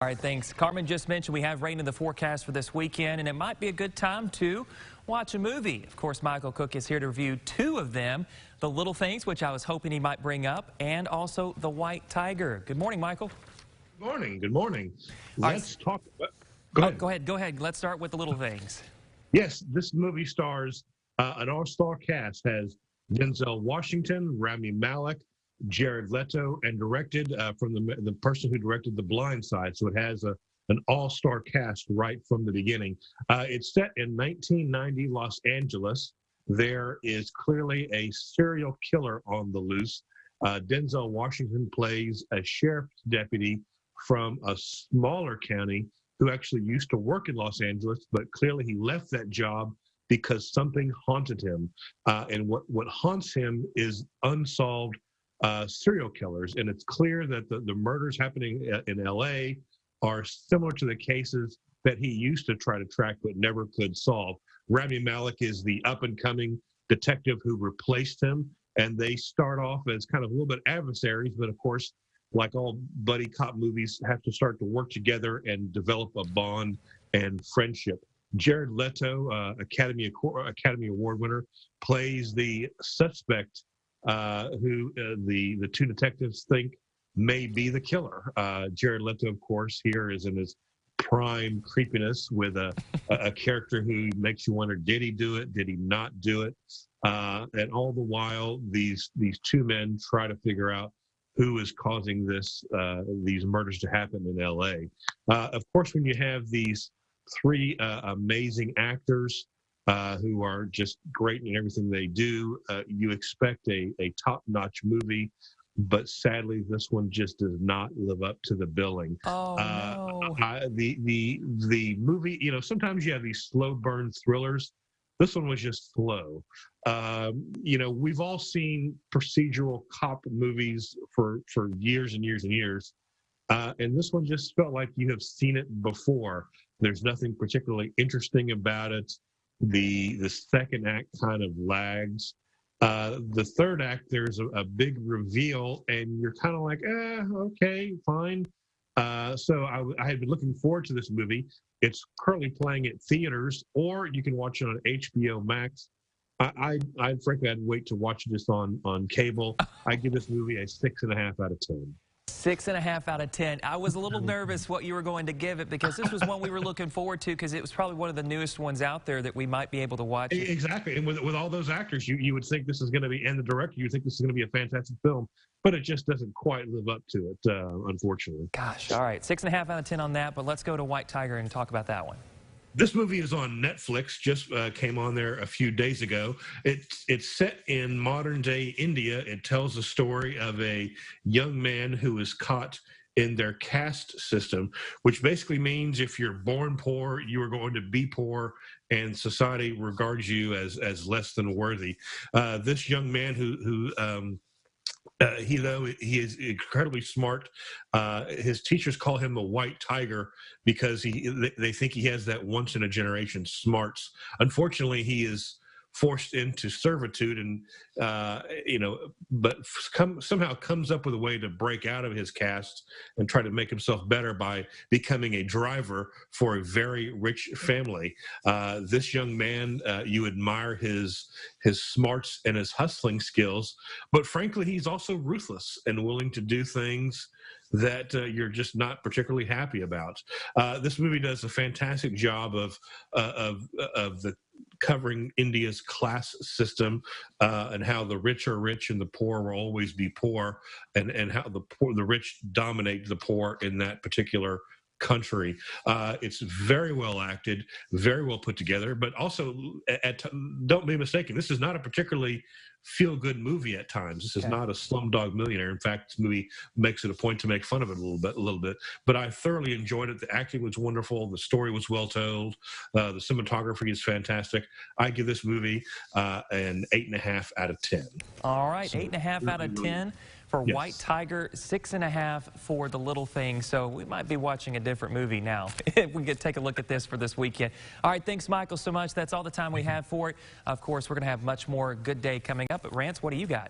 All right, thanks. Carmen just mentioned we have rain in the forecast for this weekend, and it might be a good time to watch a movie. Of course, Michael Cook is here to review two of them, The Little Things, which I was hoping he might bring up, and also The White Tiger. Good morning, Michael. Good morning. Good morning. Let's talk. Go ahead. Let's start with The Little Things. Yes, this movie stars an all-star cast. Has Denzel Washington, Rami Malek, Jared Leto, and directed from the person who directed The Blind Side. So it has an all-star cast right from the beginning. It's set in 1990 Los Angeles. There is clearly a serial killer on the loose. Denzel Washington plays a sheriff's deputy from a smaller county who actually used to work in Los Angeles, but clearly he left that job because something haunted him. And what haunts him is unsolved serial killers. And it's clear that the murders happening in LA are similar to the cases that he used to try to track but never could solve. Rami Malek is the up-and-coming detective who replaced him, and they start off as kind of a little bit adversaries, but of course, like all buddy cop movies, have to start to work together and develop a bond and friendship. Jared Leto, Academy Award winner, plays the suspect who the two detectives think may be the killer. Jared Leto, of course, here is in his prime creepiness with a character who makes you wonder, did he do it? Did he not do it? And all the while, these two men try to figure out who is causing these murders to happen in L.A. Of course, when you have these three amazing actors who are just great in everything they do, you expect a top-notch movie, but sadly, this one just does not live up to the billing. Oh, no. The movie, sometimes you have these slow burn thrillers. This one was just slow. We've all seen procedural cop movies for years and years and years. And this one just felt like you have seen it before. There's nothing particularly interesting about it. The second act kind of lags. The third act, there's a big reveal, and you're kind of like, okay, fine. So I had been looking forward to this movie. It's currently playing at theaters, or you can watch it on HBO Max. I frankly, I'd wait to watch this on cable. I give this movie a 6.5 out of 10. 6.5 out of 10. I was a little nervous what you were going to give it, because this was one we were looking forward to, because it was probably one of the newest ones out there that we might be able to watch. Exactly. And with all those actors, you would think this is going to be, and the director, you think this is going to be a fantastic film, but it just doesn't quite live up to it, unfortunately. Gosh. All right. 6.5 out of 10 on that, but let's go to White Tiger and talk about that one. This movie is on Netflix, just came on there a few days ago. It's set in modern-day India. It tells the story of a young man who is caught in their caste system, which basically means if you're born poor, you are going to be poor, and society regards you as less than worthy. This young man who he is incredibly smart. His teachers call him the White Tiger because they think he has that once in a generation smarts. Unfortunately, he is forced into servitude, and but somehow comes up with a way to break out of his caste and try to make himself better by becoming a driver for a very rich family. This young man, you admire his smarts and his hustling skills, but frankly, he's also ruthless and willing to do things that you're just not particularly happy about. This movie does a fantastic job of covering India's class system, and how the rich are rich and the poor will always be poor, and how the rich dominate the poor in that particular country. It's very well acted, very well put together, but also don't be mistaken, this is not a particularly feel-good movie at times. This is not a Slumdog Millionaire. In fact, this movie makes it a point to make fun of it a little bit. But I thoroughly enjoyed it. The acting was wonderful. The story was well told. The cinematography is fantastic. I give this movie an 8.5 out of 10. All right, 8.5 out of 10 for White Tiger, 6.5 for The Little Things. So we might be watching a different movie now if we could take a look at this for this weekend. All right, thanks, Michael, so much. That's all the time we have for it. Of course, we're going to have much more Good Day coming up. But Rance, what do you got?